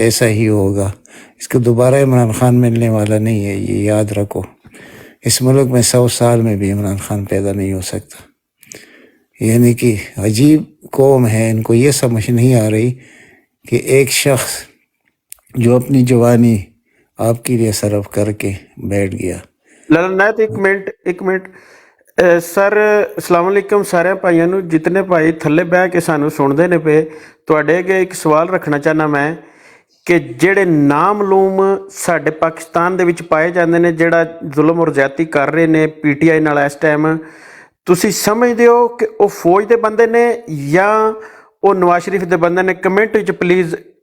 ایسا ہی ہوگا. اس کو دوبارہ عمران خان ملنے والا نہیں ہے، یہ یاد رکھو. اس ملک میں 100 سال میں بھی عمران خان پیدا نہیں ہو سکتا. یعنی کہ عجیب قوم ہے، ان کو یہ سمجھ نہیں آ رہی کہ ایک شخص جو اپنی جوانی آپ کے لیے صرف کر کے بیٹھ گیا. للنات ایک منٹ ਸਰ ਅਸਲਾਮ ਅਲੈਕਮ ਸਾਰਿਆਂ ਭਾਈਆਂ ਨੂੰ, ਜਿਤਨੇ ਭਾਈ ਥੱਲੇ ਬਹਿ ਕੇ ਸਾਨੂੰ ਸੁਣਦੇ ਨੇ ਪਏ, ਤੁਹਾਡੇ ਅੱਗੇ ਇੱਕ ਸਵਾਲ ਰੱਖਣਾ ਚਾਹੁੰਦਾ ਮੈਂ ਕਿ ਜਿਹੜੇ ਨਾਮਲੂਮ ਸਾਡੇ ਪਾਕਿਸਤਾਨ ਦੇ ਵਿੱਚ ਪਾਏ ਜਾਂਦੇ ਨੇ, ਜਿਹੜਾ ਜ਼ੁਲਮ ਔਰ ਜ਼ਿਆਦਤੀ ਕਰ ਰਹੇ ਨੇ PTI ਨਾਲ ਇਸ ਟਾਈਮ, ਤੁਸੀਂ ਸਮਝਦੇ ਹੋ ਕਿ ਉਹ ਫੌਜ ਦੇ ਬੰਦੇ ਨੇ ਜਾਂ ਉਹ ਨਵਾਜ਼ ਸ਼ਰੀਫ ਦੇ ਬੰਦੇ ਨੇ? ਕਮੈਂਟ ਵਿੱਚ ਪਲੀਜ਼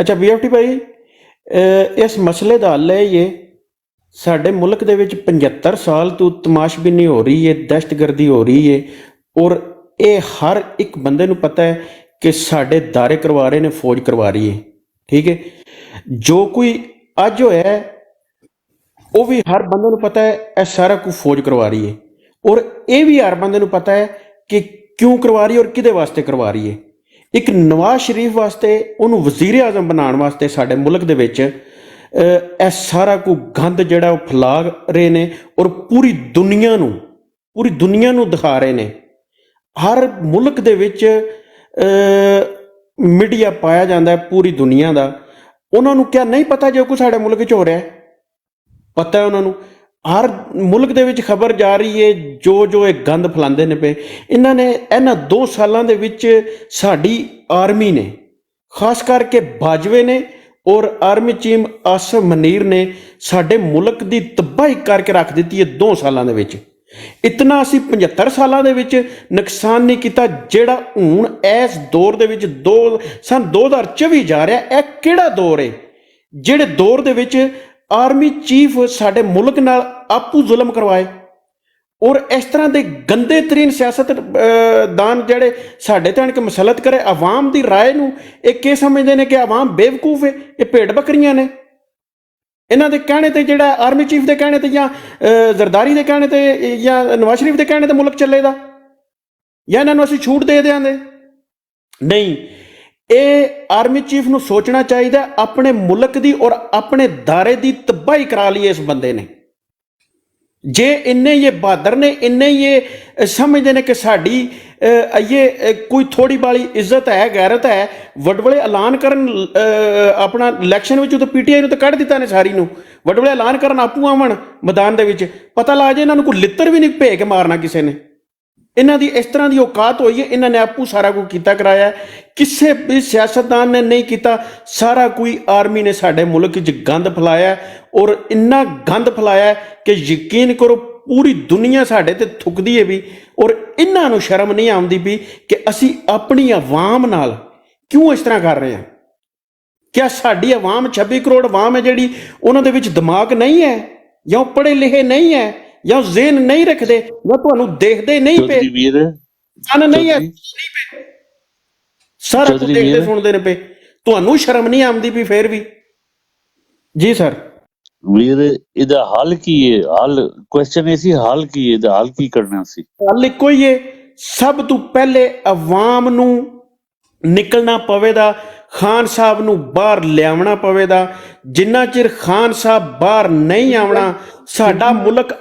ਅੱਛਾ BFT ਭਾਈ, ਇਸ ਮਸਲੇ ਦਾ ਹੱਲ ਹੈ ਇਹ, ਸਾਡੇ ਮੁਲਕ ਦੇ ਵਿੱਚ 75 ਸਾਲ ਤੋਂ ਤਮਾਸ਼ਬੀਨੀ ਹੋ ਰਹੀ ਹੈ, ਦਹਿਸ਼ਤਗਰਦੀ ਹੋ ਰਹੀ ਹੈ, ਔਰ ਇਹ ਹਰ ਇੱਕ ਬੰਦੇ ਨੂੰ ਪਤਾ ਹੈ ਕਿ ਸਾਡੇ ਦਾਰੇ ਕਰਵਾ ਰਹੇ ਨੇ, ਫੌਜ ਕਰਵਾ ਰਹੀ ਹੈ. ਠੀਕ ਹੈ, ਜੋ ਕੋਈ ਅੱਜ ਹੋਇਆ ਹੈ ਉਹ ਵੀ ਹਰ ਬੰਦੇ ਨੂੰ ਪਤਾ ਹੈ ਇਹ ਸਾਰਾ ਕੁਝ ਫੌਜ ਕਰਵਾ ਰਹੀ ਹੈ, ਔਰ ਇਹ ਵੀ ਹਰ ਬੰਦੇ ਨੂੰ ਪਤਾ ਹੈ ਕਿ ਕਿਉਂ ਕਰਵਾ ਰਹੀ ਹੈ ਔਰ ਕਿਹਦੇ ਵਾਸਤੇ ਕਰਵਾ ਰਹੀ ਹੈ. ਇੱਕ ਨਵਾਜ਼ ਸ਼ਰੀਫ ਵਾਸਤੇ, ਉਹਨੂੰ ਵਜ਼ੀਰ ਆਜ਼ਮ ਬਣਾਉਣ ਵਾਸਤੇ ਸਾਡੇ ਮੁਲਕ ਦੇ ਵਿੱਚ ਇਹ ਸਾਰਾ ਕੁ ਗੰਦ ਜਿਹੜਾ ਉਹ ਫੈਲਾ ਰਹੇ ਨੇ, ਔਰ ਪੂਰੀ ਦੁਨੀਆ ਨੂੰ ਦਿਖਾ ਰਹੇ ਨੇ. ਹਰ ਮੁਲਕ ਦੇ ਵਿੱਚ ਮੀਡੀਆ ਪਾਇਆ ਜਾਂਦਾ ਹੈ ਪੂਰੀ ਦੁਨੀਆ ਦਾ. ਉਹਨਾਂ ਨੂੰ ਕਿਆ ਨਹੀਂ ਪਤਾ ਜੋ ਕੁਛ ਸਾਡੇ ਮੁਲਕ 'ਚ ਹੋ ਰਿਹਾ? ਪਤਾ ਹੈ ਉਹਨਾਂ ਨੂੰ. ਹਰ ਮੁਲਕ ਦੇ ਵਿੱਚ ਖਬਰ ਜਾ ਰਹੀ ਹੈ ਜੋ ਇਹ ਗੰਦ ਫੈਲਾਉਂਦੇ ਨੇ ਪਏ. ਇਹਨਾਂ 2 ਸਾਲਾਂ ਦੇ ਵਿੱਚ ਸਾਡੀ ਆਰਮੀ ਨੇ, ਖਾਸ ਕਰਕੇ ਬਾਜਵੇ ਨੇ ਔਰ ਆਰਮੀ ਚੀਫ ਆਸਿਫ ਮਨੀਰ ਨੇ ਸਾਡੇ ਮੁਲਕ ਦੀ ਤਬਾਹੀ ਕਰਕੇ ਰੱਖ ਦਿੱਤੀ ਹੈ 2 ਸਾਲਾਂ ਦੇ ਵਿੱਚ. ਇਤਨਾ ਅਸੀਂ 75 ਸਾਲਾਂ ਦੇ ਵਿੱਚ ਨੁਕਸਾਨ ਨਹੀਂ ਕੀਤਾ ਜਿਹੜਾ ਹੁਣ ਇਸ ਦੌਰ ਦੇ ਵਿੱਚ ਸਨ 2024 ਜਾ ਰਿਹਾ. ਇਹ ਕਿਹੜਾ ਦੌਰ ਹੈ ਜਿਹੜੇ ਦੌਰ ਦੇ ਵਿੱਚ ਆਰਮੀ ਚੀਫ ਸਾਡੇ ਮੁਲਕ ਨਾਲ ਆਪੂ ਜ਼ੁਲਮ ਕਰਵਾਏ, ਔਰ ਇਸ ਤਰ੍ਹਾਂ ਦੇ ਗੰਦੇ ਤਰੀਨ ਸਿਆਸਤਦਾਨ ਜਿਹੜੇ ਸਾਡੇ ਤੇ ਆਣ ਕੇ ਮਸਲਤ ਕਰੇ ਆਵਾਮ ਦੀ ਰਾਏ ਨੂੰ? ਇਹ ਕੀ ਸਮਝਦੇ ਨੇ ਕਿ ਆਵਾਮ ਬੇਵਕੂਫ ਹੈ, ਇਹ ਭੇਡ ਬੱਕਰੀਆਂ ਨੇ? ਇਹਨਾਂ ਦੇ ਕਹਿਣੇ ਤੇ, ਜਿਹੜਾ ਆਰਮੀ ਚੀਫ ਦੇ ਕਹਿਣੇ ਤੇ ਜਾਂ ਜ਼ਰਦਾਰੀ ਦੇ ਕਹਿਣੇ ਤੇ ਜਾਂ ਨਵਾਜ਼ ਸ਼ਰੀਫ ਦੇ ਕਹਿਣੇ ਤੇ ਮੁਲਕ ਚੱਲੇਗਾ, ਜਾਂ ਇਹਨਾਂ ਨੂੰ ਅਸੀਂ ਛੂਟ ਦੇ ਦਿਆਂਗੇ? ਨਹੀਂ, ਇਹ ਆਰਮੀ ਚੀਫ ਨੂੰ ਸੋਚਣਾ ਚਾਹੀਦਾ ਆਪਣੇ ਮੁਲਕ ਦੀ ਔਰ ਆਪਣੇ ਦਾਰੇ ਦੀ ਤਬਾਹੀ ਕਰਾ ਲਈ ਇਸ ਬੰਦੇ ਨੇ. ਜੇ ਇੰਨੇ ਇਹ ਬਹਾਦਰ ਨੇ, ਇੰਨੇ ਇਹ ਸਮਝਦੇ ਨੇ ਕਿ ਸਾਡੀ ਇਹ ਕੋਈ ਥੋੜੀ ਬਾਲੀ ਇੱਜ਼ਤ ਹੈ, ਗੈਰਤ ਹੈ, ਵੱਡਵਲੇ ਐਲਾਨ ਕਰਨ ਆਪਣਾ ਇਲੈਕਸ਼ਨ ਵਿੱਚ, ਤਾਂ PTI ਨੂੰ ਤਾਂ ਕੱਢ ਦਿੱਤਾ ਨੇ ਸਾਰੀ ਨੂੰ. ਵੱਡਵਲੇ ਐਲਾਨ ਕਰਨ ਆਪੂ ਆਵਣ ਮੈਦਾਨ ਦੇ ਵਿੱਚ, ਪਤਾ ਲੱਗ ਜਾਏ ਇਹਨਾਂ ਨੂੰ ਕੋਈ ਲਿੱਤਰ ਵੀ ਨਹੀਂ ਭੇ ਕੇ ਮਾਰਨਾ ਕਿਸੇ ਨੇ. ਇਹਨਾਂ ਦੀ ਇਸ ਤਰ੍ਹਾਂ ਦੀ ਔਕਾਤ ਹੋਈ ਹੈ, ਇਹਨਾਂ ਨੇ ਆਪੂ ਸਾਰਾ ਕੁਝ ਕੀਤਾ ਕਰਾਇਆ, ਕਿਸੇ ਵੀ ਸਿਆਸਤਦਾਨ ਨੇ ਨਹੀਂ ਕੀਤਾ. ਸਾਰਾ ਕੋਈ ਆਰਮੀ ਨੇ ਸਾਡੇ ਮੁਲਕ 'ਚ ਗੰਦ ਫੈਲਾਇਆ, ਔਰ ਇੰਨਾ ਗੰਦ ਫੈਲਾਇਆ ਕਿ ਯਕੀਨ ਕਰੋ ਪੂਰੀ ਦੁਨੀਆ ਸਾਡੇ ਤੇ ਥੁੱਕਦੀ ਹੈ ਵੀ, ਔਰ ਇਹਨਾਂ ਨੂੰ ਸ਼ਰਮ ਨਹੀਂ ਆਉਂਦੀ ਵੀ ਕਿ ਅਸੀਂ ਆਪਣੀ ਆਵਾਮ ਨਾਲ ਕਿਉਂ ਇਸ ਤਰ੍ਹਾਂ ਕਰ ਰਹੇ ਹਾਂ. ਕਿਆ ਸਾਡੀ ਆਵਾਮ 26 ਕਰੋੜ ਆਵਾਮ ਹੈ ਜਿਹੜੀ, ਉਹਨਾਂ ਦੇ ਵਿੱਚ ਦਿਮਾਗ ਨਹੀਂ ਹੈ, ਜਾਂ ਪੜ੍ਹੇ ਲਿਖੇ ਨਹੀਂ ਹੈ, ਜਾਂ ਜ਼ੇਨ ਨਹੀਂ ਰੱਖਦੇ, ਜਾਂ ਤੁਹਾਨੂੰ ਦੇਖਦੇ ਨਹੀਂ ਪਏ, ਨਹੀਂ ਹੈ, ਸਾਰਾ ਕੁਝ ਦੇਖਦੇ ਸੁਣਦੇ ਨੇ ਪਏ, ਤੁਹਾਨੂੰ ਸ਼ਰਮ ਨਹੀਂ ਆਉਂਦੀ ਵੀ? ਫੇਰ ਵੀ ਜੀ ਸਰ। ਵੀਰ ਇਹਦਾ ਹੱਲ ਕੀ ਹੈ? ਹੱਲ ਕੁਐਸਚਨ ਇਹ ਸੀ, ਹੱਲ ਕੀ ਹੈ? ਇਹਦਾ ਹੱਲ ਕੀ ਕਰਨਾ ਸੀ? ਗੱਲ ਇੱਕੋ ਹੀ ਹੈ, ਸਭ ਤੋਂ ਪਹਿਲੇ ਆਵਾਮ ਨੂੰ ਨਿਕਲਣਾ ਪਵੇਗਾ, ਖਾਨ ਸਾਹਿਬ ਨੂੰ ਬਾਹਰ ਲਿਆਉਣਾ ਪਵੇਗਾ। ਜਿੰਨਾ ਚਿਰ ਖਾਨ ਸਾਹਿਬ ਬਾਹਰ ਨਹੀਂ ਆਉਣਾ ਸਾਡਾ ਮੁਲਕ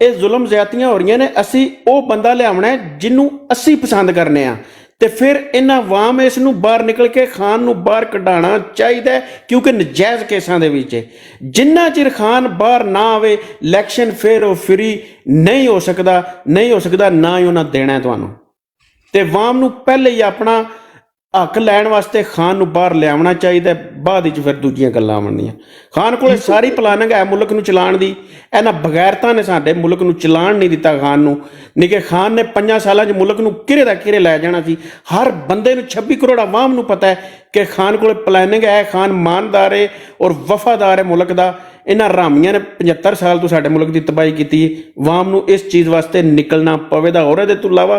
ਇਹ ਜ਼ੁਲਮ ਜ਼ਿਆਦਤੀਆਂ ਹੋ ਰਹੀਆਂ ਨੇ, ਅਸੀਂ ਉਹ ਬੰਦਾ ਲਿਆਉਣਾ ਹੈ ਜਿਹਨੂੰ ਅਸੀਂ ਪਸੰਦ ਕਰਨੇ ਆ, ਤੇ ਫਿਰ ਇਹਨਾਂ ਆਵਾਮ ਇਸ ਨੂੰ ਬਾਹਰ ਨਿਕਲ ਕੇ ਖਾਨ ਨੂੰ ਬਾਹਰ ਕਢਾਉਣਾ ਚਾਹੀਦਾ ਹੈ, ਕਿਉਂਕਿ ਨਜਾਇਜ਼ ਕੇਸਾਂ ਦੇ ਵਿੱਚ ਜਿੰਨਾ ਚਿਰ ਖਾਨ ਬਾਹਰ ਨਾ ਆਵੇ ਇਲੈਕਸ਼ਨ ਫਿਰ ਉਹ ਫਰੀ ਨਹੀਂ ਹੋ ਸਕਦਾ, ਨਾ ਹੀ ਉਹਨਾਂ ਦੇਣਾ ਤੁਹਾਨੂੰ। ਤੇ ਆਵਾਮ ਨੂੰ ਪਹਿਲੇ ਹੀ ਆਪਣਾ ਹੱਕ ਲੈਣ ਵਾਸਤੇ ਖਾਨ ਨੂੰ ਬਾਹਰ ਲਿਆਉਣਾ ਚਾਹੀਦਾ, ਬਾਅਦ ਵਿੱਚ ਫਿਰ ਦੂਜੀਆਂ ਗੱਲਾਂ ਆਉਣੀਆਂ। ਖਾਨ ਕੋਲੇ ਸਾਰੀ ਪਲਾਨਿੰਗ ਹੈ ਮੁਲਕ ਨੂੰ ਚਲਾਉਣ ਦੀ। ਇਹਨਾਂ ਬਗੈਰਤਾਂ ਨੇ ਸਾਡੇ ਮੁਲਕ ਨੂੰ ਚਲਾਉਣ ਨਹੀਂ ਦਿੱਤਾ ਖਾਨ ਨੂੰ, ਨਹੀਂ ਕਿ ਖਾਨ ਨੇ 5 ਸਾਲਾਂ 'ਚ ਮੁਲਕ ਨੂੰ ਕਿਰੇ ਦਾ ਕਿਰੇ ਲੈ ਜਾਣਾ ਸੀ। ਹਰ ਬੰਦੇ ਨੂੰ 26 ਕਰੋੜ ਆਵਾਮ ਨੂੰ ਪਤਾ ਹੈ ਕਿ ਖਾਨ ਕੋਲੇ ਪਲਾਨਿੰਗ ਹੈ, ਖਾਨ ਇਮਾਨਦਾਰ ਹੈ ਔਰ ਵਫਾਦਾਰ ਹੈ ਮੁਲਕ ਦਾ। ਇਹਨਾਂ ਰਾਮੀਆਂ ਨੇ 75 ਸਾਲ ਤੋਂ ਸਾਡੇ ਮੁਲਕ ਦੀ ਤਬਾਹੀ ਕੀਤੀ। ਆਵਾਮ ਨੂੰ ਇਸ ਚੀਜ਼ ਵਾਸਤੇ ਨਿਕਲਣਾ ਪਵੇਗਾ, ਹੋਰ ਇਹਦੇ ਤੋਂ ਇਲਾਵਾ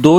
2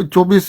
24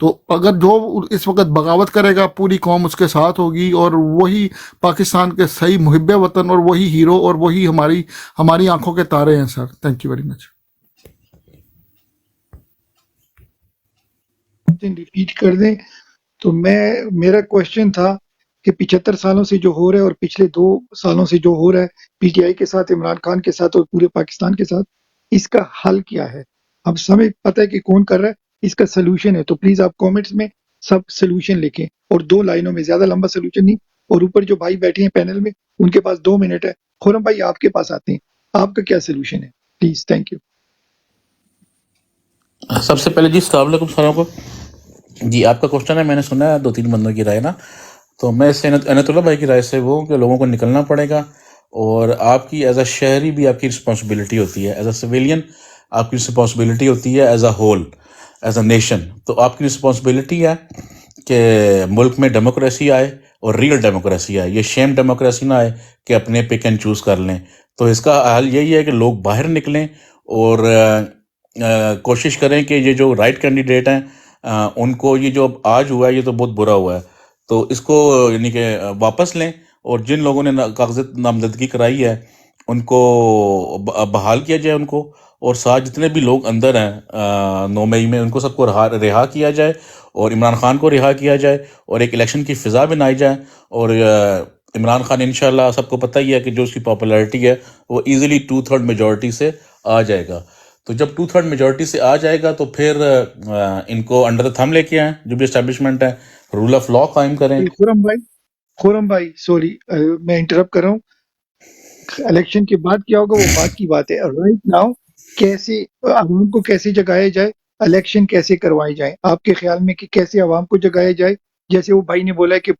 تو اگر جو اس وقت بغاوت کرے گا پوری قوم اس کے ساتھ ہوگی، اور وہی پاکستان کے صحیح محب وطن اور وہی ہیرو اور وہی ہماری آنکھوں کے تارے ہیں sir. Thank you very much. Repeat کر دیں تو میرا کوشچن تھا کہ 75 سالوں سے جو ہو رہا ہے اور پچھلے 2 سالوں سے جو ہو رہا ہے پی ٹی آئی کے ساتھ، عمران خان کے ساتھ اور پورے پاکستان کے ساتھ، اس کا حل کیا ہے؟ اب سمجھ پتہ ہے کہ کون کر رہا ہے، اس کا سلوشن ہے. تو پلیز آپ کومنٹس میں سب سلوشن لکھیں، اور 2 لائنوں میں، زیادہ لمبا سلوشن نہیں. اور اوپر جو بھائی بیٹھے ہیں پینل میں ان کے پاس 2 منٹ ہے. خرم بھائی آپ کے پاس آتے ہیں، آپ کا کیا سلوشن ہے پلیز؟ Thank you. سب سے پہلے جی السلام علیکم ساروں کو. جی آپ کا کوشچن ہے، میں نے سنا ہے 2-3 بندوں کی رائے نا، تو میں اس انت اللہ بھائی کی رائے سے وہ ہوں کہ لوگوں کو نکلنا پڑے گا، اور آپ کی ایز اے شہری بھی آپ کی رسپانسبلٹی ہوتی ہے، ایز اے سویلین آپ کی رسپانسبلٹی ہوتی ہے، as a whole, as a nation. تو آپ کی رسپانسبلٹی ہے کہ ملک میں ڈیموکریسی آئے اور ریئل ڈیموکریسی آئے. یہ شیم ڈیموکریسی نہ آئے کہ اپنے پک اینڈ چوز کر لیں. تو اس کا حل یہی ہے کہ لوگ باہر نکلیں اور کوشش کریں کہ یہ جو رائٹ کینڈیڈیٹ ہیں ان کو یہ جو آج ہوا ہے یہ تو بہت برا ہوا ہے، تو اس کو یعنی کہ واپس لیں، اور جن لوگوں نے کاغذ نامزدگی کرائی ہے ان کو بحال کیا جائے ان کو، اور ساتھ جتنے بھی لوگ اندر ہیں 9 مئی میں ان کو سب کو رہا کیا جائے، اور عمران خان کو رہا کیا جائے، اور ایک الیکشن کی فضا بنائی جائے. اور عمران خان انشاءاللہ سب کو پتہ ہی ہے کہ جو اس کی پاپولیرٹی ہے وہ ایزیلی 2/3 میجورٹی سے آ جائے گا. تو جب 2/3 میجورٹی سے آ جائے گا تو پھر ان کو انڈر تھم لے کے آئیں، جو بھی اسٹیبلشمنٹ ہے، رول آف لا قائم کریں. خرم بھائی سوری میں انٹرپٹ کر رہا ہوں. الیکشن کے بعد کیا ہوگا وہ بعد کی بات ہے. رائٹ ناؤ کیسے عوام کو کیسے جگایا جائے، الیکشن کیسے کروائی جائے آپ کے خیال میں، کہ کیسے عوام کو جگایا جائے؟ جیسے وہ بھائی نے بولا ہے کہ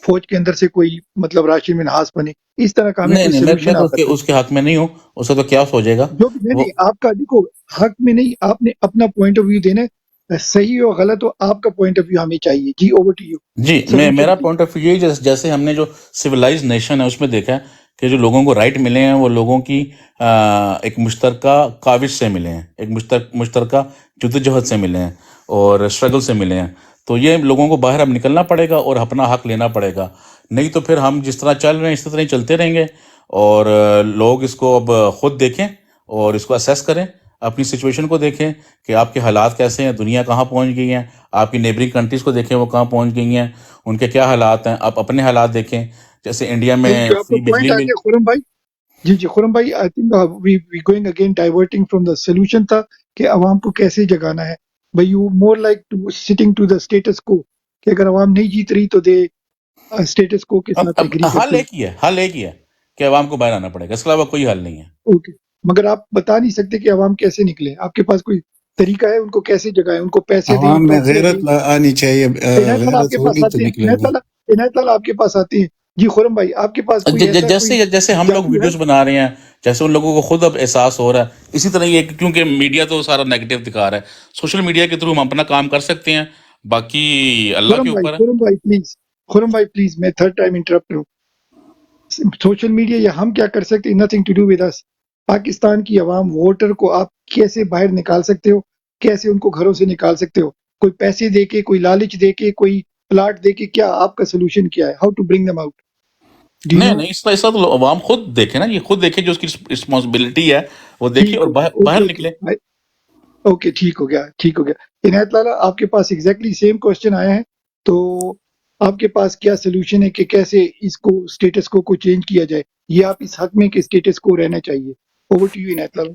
فوج کے اندر سے کوئی مطلب راشن منہاس بنے، اس طرح کا ہمیں کوئی نہیں، میں سلوشن تو آپ بتائیں. اس کے حق میں نہیں ہوں، اس سے تو کیا ہو جائے گا جو بھی وہ. نہیں، آپ کا دیکھو حق میں نہیں، آپ نے اپنا پوائنٹ آف ویو دینا ہے، صحیح ہو غلط ہو آپ کا پوائنٹ آف ویو ہمیں چاہیے. جی اوور ٹو یو. جی میرا پوائنٹ آف ویو یہی، جیسے ہم نے جو سویلائز نیشن ہے اس میں دیکھا ہے کہ جو لوگوں کو رائٹ ملے ہیں وہ لوگوں کی ایک مشترکہ کاوش سے ملے ہیں، ایک مشترکہ جدوجہد سے ملے ہیں اور اسٹرگل سے ملے ہیں. تو یہ لوگوں کو باہر اب نکلنا پڑے گا اور اپنا حق لینا پڑے گا، نہیں تو پھر ہم جس طرح چل رہے ہیں اس طرح ہی چلتے رہیں گے. اور لوگ اس کو اب خود دیکھیں اور اس کو اسیس کریں، اپنی سچویشن کو دیکھیں کہ آپ کے حالات کیسے ہیں، دنیا کہاں پہنچ گئی ہیں، آپ کی نیبرنگ کنٹریز کو دیکھیں وہ کہاں پہنچ گئی ہیں، ان کے کیا حالات ہیں. آپ اپنے حالات دیکھیں، جیسے انڈیا میں آپ کا فری پوائنٹ بجلی آ مل. گیا خرم بھائی. جی خرم بھائی I think we going again diverting from the solution تھا کہ عوام کو کیسے جگانا ہے. بھائی you more like to sitting to the status quo, کہ اگر عوام نہیں جیت رہی تو دے اسٹیٹس کو کے ساتھ اب ایگری حل کرتے ہیں. ایک ہی ہے کہ عوام کو باہر آنا پڑے گا، اس کے علاوہ کوئی حل نہیں ہے. اوکے، مگر آپ بتا نہیں سکتے کہ عوام کیسے نکلے. آپ کے پاس کوئی طریقہ ہے ان کو کیسے جگائیں؟ ان کو پیسے دیں، عوام میں ٹوفیاں دیں؟ غیرت آنی چاہیے، عنایت اللہ آپ غیرت کے پاس ہوگی تو آتے ہیں، نکلیں گے. عنایت اللہ آپ کے پاس آتے ہیں. جی خرم بھائی آپ کے پاس کوئی ایسا کوئی جیسے ہم لوگ جادو ہے؟ ویڈیوز بنا رہے ہیں، جیسے ان لوگوں کو خود اب احساس ہو رہا ہے، اسی طرح یہ کیونکہ میڈیا تو سارا نیگیٹو دکھا رہا ہے، سوشل میڈیا کے تھرو ہم اپنا کام کر سکتے ہیں، باقی اللہ کے اوپر ہے. خرم بھائی پلیز میں تھرڈ ٹائم انٹرپٹ ہوں. سوشل میڈیا یا ہم کیا کر سکتے ہیں؟ Nothing to do with us. Pakistan کی عوام ووٹر کو آپ کیسے باہر نکال سکتے ہو؟ کیسے ان کو گھروں سے نکال سکتے ہو؟ کوئی پیسے دے کے، کوئی لالچ دے کے، کوئی پلاٹ دے کے؟ کیا آپ کا سولوشن کیا ہے؟ How to bring them out? نہیں اس طرح تو عوام خود دیکھے نا، یہ خود دیکھے، جو اس کی رسپانسبلٹی ہے وہ دیکھے اور باہر نکلے. اوکے ٹھیک ہو گیا. عنایت لالا آپ کے پاس ایگزیکٹلی سیم کوشچن آیا ہے، تو آپ کے پاس کیا سولوشن ہے کہ کیسے اس کو اسٹیٹس کو چینج کیا جائے؟ یہ آپ اس حق میں کہ اسٹیٹس کو رہنا چاہیے. اوور ٹو یو عنایت لالا.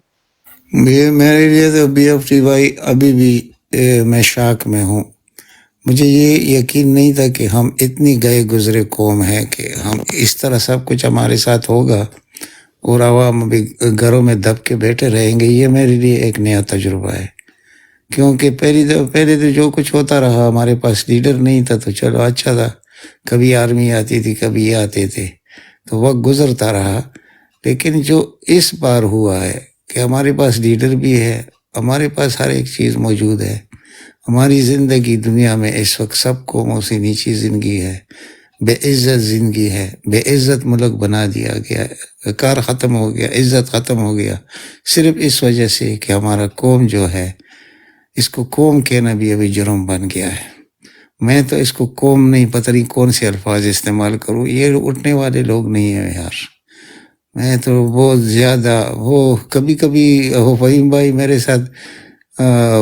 میرے لیے تو بی ایف ٹی بھائی ابھی بھی میں شاک میں ہوں. مجھے یہ یقین نہیں تھا کہ ہم اتنی گئے گزرے قوم ہے کہ ہم اس طرح سب کچھ ہمارے ساتھ ہوگا اور عوام ابھی گھروں میں دب کے بیٹھے رہیں گے. یہ میرے لیے ایک نیا تجربہ ہے، کیونکہ پہلے تو جو کچھ ہوتا رہا، ہمارے پاس لیڈر نہیں تھا تو چلو اچھا تھا، کبھی آرمی آتی تھی کبھی یہ آتے تھے تو وقت گزرتا رہا. لیکن جو اس بار ہوا ہے کہ ہمارے پاس لیڈر بھی ہے، ہمارے پاس ہر ایک چیز موجود ہے. ہماری زندگی دنیا میں اس وقت سب قوموں سے نیچی زندگی ہے، بے عزت زندگی ہے، بے عزت ملک بنا دیا گیا، کار ختم ہو گیا، عزت ختم ہو گیا، صرف اس وجہ سے کہ ہمارا قوم جو ہے اس کو قوم کہنا بھی ابھی جرم بن گیا ہے. میں تو اس کو قوم نہیں، پتہ نہیں کون سے الفاظ استعمال کروں. یہ اٹھنے والے لوگ نہیں ہیں یار. میں تو بہت زیادہ وہ کبھی کبھی وہ فہیم بھائی میرے ساتھ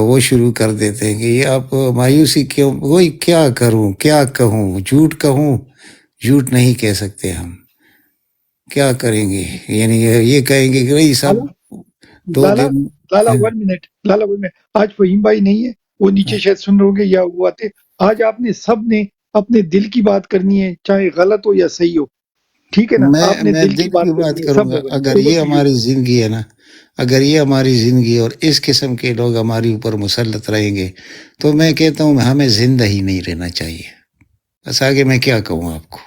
وہ شروع کر دیتے ہیں کہ یہ آپ مایوسی کیوں، وہی کیا کروں، کیا کہوں، جھوٹ کہوں، جھوٹ نہیں کہہ سکتے ہم. کیا کریں گے؟ یعنی یہ کہیں گے کہ بھائی سب دو لالا دن. لالا 1 منٹ، لالا 1 منٹ. آج فہیم بھائی نہیں ہے، وہ نیچے شاید سن رہے ہوں گے یا وہ آتے. آج آپ نے سب نے اپنے دل کی بات کرنی ہے، چاہے غلط ہو یا صحیح ہو. ٹھیک ہے نا؟ آپ نے میں دل کی بات کرنی ہے کروں سب گا. لوگوں نے. اگر Over یہ to you. ہماری زندگی ہے نا، اگر یہ ہماری زندگی اور اس قسم کے لوگ ہمارے اوپر مسلط رہیں گے تو میں کہتا ہوں ہمیں زندہ ہی نہیں رہنا چاہیے. بس آگے میں کیا کہوں آپ کو.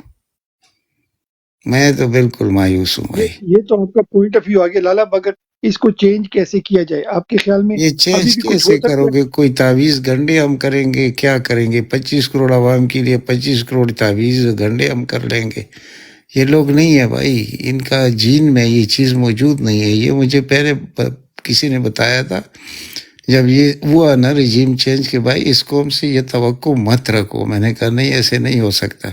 میں تو بالکل مایوس ہوں بھائی. یہ تو آپ کا پوائنٹ آف ویو آگے لالا، مگر اس کو چینج کیسے کیا جائے آپ کے خیال میں؟ یہ ابھی چینج بھی کچھ ہو کیسے سکتا کرو ہے؟ گے؟ کوئی تعویذ گھنٹے ہم کریں گے؟ کیا کریں گے؟ 25 کروڑ عوام کے لیے 25 کروڑ تعویذ گھنٹے ہم کر لیں گے؟ یہ لوگ نہیں ہے بھائی، ان کا جین میں یہ چیز موجود نہیں ہے. یہ مجھے پہلے کسی نے بتایا تھا جب یہ ہوا نا ریجیم چینج کے، بھائی اس قوم سے یہ توقع مت رکھو. میں نے کہا نہیں، ایسے نہیں ہو سکتا.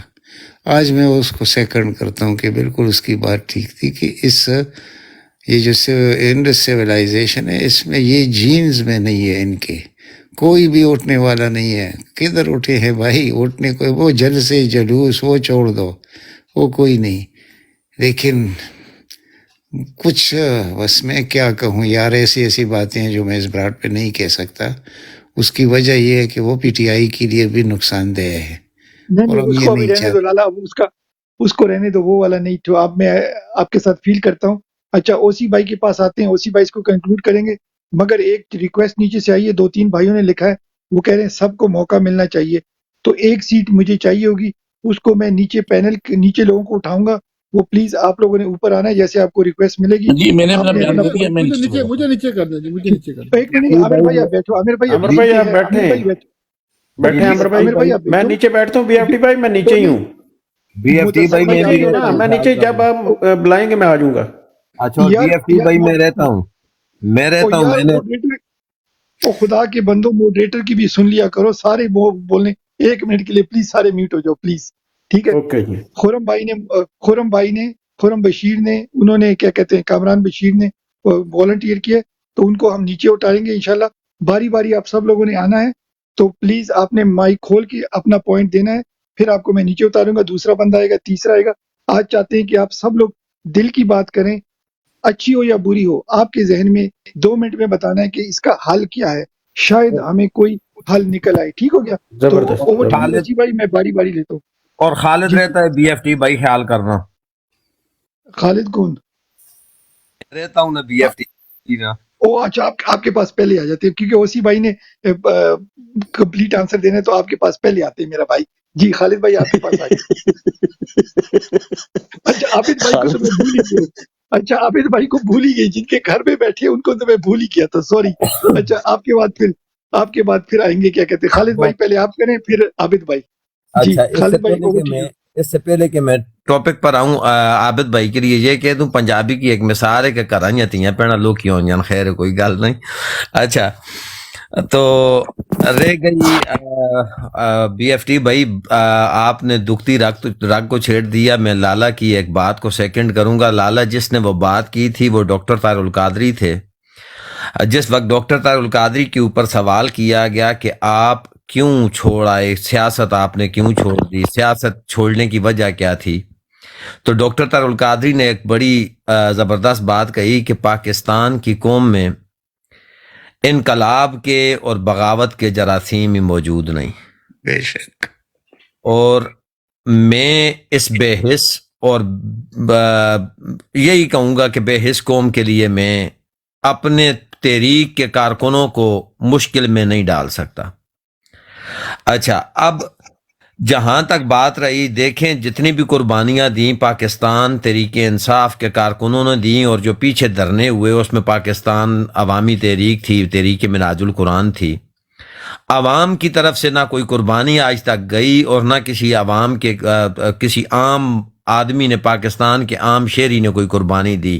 آج میں اس کو سیکنڈ کرتا ہوں کہ بالکل اس کی بات ٹھیک تھی کہ یہ جو انڈس سویلائزیشن ہے اس میں یہ جینز میں نہیں ہے. ان کے کوئی بھی اٹھنے والا نہیں ہے. کدھر اٹھے ہیں بھائی؟ اٹھنے کو وہ جلسے جلوس وہ چھوڑ دو، وہ کوئی نہیں. لیکن کچھ بس میں کیا کہوں یار، ایسی باتیں ہیں جو میں اس براڈ پہ نہیں کہہ سکتا. اس کی وجہ یہ ہے کہ وہ پی ٹی آئی کے لیے بھی نقصان دہ ہے اور نہیں، ہم اس یہ کو ابھی نہیں رہنے دو چاہتے. لالا. اس کو رہنے دو، وہ والا نہیں. تو اب میں آپ کے ساتھ فیل کرتا ہوں. اچھا، اوسی بھائی کے پاس آتے ہیں. اوسی بھائی اس کو کنکلوڈ کریں گے، مگر ایک ریکویسٹ نیچے سے آئی ہے. 2-3 بھائیوں نے لکھا ہے، وہ کہہ رہے ہیں سب کو موقع ملنا چاہیے. تو ایک سیٹ مجھے چاہیے ہوگی، اس کو میں نیچے پینل نیچے لوگوں کو اٹھاؤں گا. وہ پلیز آپ لوگوں نے اوپر آنا ہے، جیسے آپ کو ریکویسٹ ملے گی. جی میں نے اپنا آپ نے بیان اپنا دے دیا، میں مجھے نیچے چلا نیچے جاتا مجھے ہوں. نیچے کر دیں جی، مجھے نیچے کر دیں. ایک منٹ، عامر بھائی آپ بیٹھو. عامر بھائی عامر بھائی آپ بیٹھے عامر ہیں؟ بھائی بیٹھو. بیٹھے ہیں عامر بھائی؟ عامر بھائی آپ میں بیٹھو. نیچے بیٹھتا ہوں بی ایف ٹی بھائی، میں نیچے ہی ہوں. BFT مدثر بھائی بھائی میں آپ نیچے بھی ہی ہوں بیٹھو. نا، رہتا ہوں، میں نیچے خیال جب کرنا. آپ بلائیں گے میں آ جاؤں گا. اچھا BFT بھائی میں رہتا ہوں، میں رہتا ہوں. یار میں نے ماڈریٹر، او خدا کے بندو، ماڈریٹر کی بھی سن لیا کرو. سارے بولنے 1 منٹ کے لیے پلیز سارے میوٹ ہو جاؤ پلیز. ٹھیک ہے؟ اوکے جی. خرم بشیر نے انہوں نے کیا کہتے ہیں، کامران بشیر نے والنٹیئر کیا، تو ان کو ہم نیچے اٹھائیں گے انشاءاللہ. باری باری آپ سب لوگوں نے آنا ہے، تو پلیز آپ نے مائک کھول کے اپنا پوائنٹ دینا ہے. پھر آپ کو میں نیچے اتاروں گا، دوسرا بندہ آئے گا، تیسرا آئے گا. آج چاہتے ہیں کہ آپ سب لوگ دل کی بات کریں، اچھی ہو یا بری ہو. آپ کے ذہن میں 2 منٹ میں بتانا ہے کہ اس کا حل کیا ہے. شاید ہمیں کوئی حل نکل آئے. ٹھیک ہو گیا؟ تو زبردست اوور ٹو یو خالد اسی بھائی، میں باری باری لیتا ہوں. اور خالد جی رہتا ہے BFT بھائی، خیال کرنا. خالد کون؟ رہتا ہوں نا BFT نا. او اچھا، آپ کے پاس پہلے آ جاتے ہیں کیونکہ اوسی بھائی نے کمپلیٹ آنسر دینا ہے، تو آپ کے پاس پہلے آتے ہیں میرا بھائی. جی خالد بھائی آپ کے پاس آ جائیں. اچھا عابد بھائی کو تو میں بھول ہی گیا. اچھا عابد بھائی کو بھول ہی گئی، جن کے گھر میں بیٹھے ان کو تو میں بھول ہی کیا تھا، سوری. اچھا آپ کے بعد پھر آئیں گے کیا کہتے ہیں. خالد بھائی پہلے آپ کریں، پھر عابد بھائی. جی اچھا، خالد بھائی اوور ٹو یو. اس سے پہلے کہ میں ٹاپک پر آؤں، عابد بھائی کے لیے یہ کہہ دوں، پنجابی کی ایک مثال ہے کہ کرائیں تیاں پہنا لوگ کیوں جان، خیر ہے، کوئی گل نہیں. اچھا، تو رہ گئی BFT بھائی، آپ نے دکھتی رگ کو چھیڑ دیا. میں لالا کی ایک بات کو سیکنڈ کروں گا. لالا جس نے وہ بات کی تھی وہ ڈاکٹر طاہر القادری تھے. جس وقت ڈاکٹر طاہر القادری کے اوپر سوال کیا گیا کہ آپ کیوں چھوڑ آئے سیاست، آپ نے کیوں چھوڑ دی، سیاست چھوڑنے کی وجہ کیا تھی، تو ڈاکٹر طاہر القادری نے ایک بڑی زبردست بات کہی کہ پاکستان کی قوم میں انقلاب کے اور بغاوت کے جراثیم ہی موجود نہیں. بے شک. اور میں اس بے حس اور یہی کہوں گا کہ بے حس قوم کے لیے میں اپنے تحریک کے کارکنوں کو مشکل میں نہیں ڈال سکتا. اچھا، اب جہاں تک بات رہی، دیکھیں جتنی بھی قربانیاں دیں پاکستان تحریک انصاف کے کارکنوں نے دیں، اور جو پیچھے دھرنے ہوئے اس میں پاکستان عوامی تحریک تھی، تحریک منہاج القرآن تھی. عوام کی طرف سے نہ کوئی قربانی آج تک گئی، اور نہ کسی عوام کے کسی عام آدمی نے، پاکستان کے عام شہری نے کوئی قربانی دی.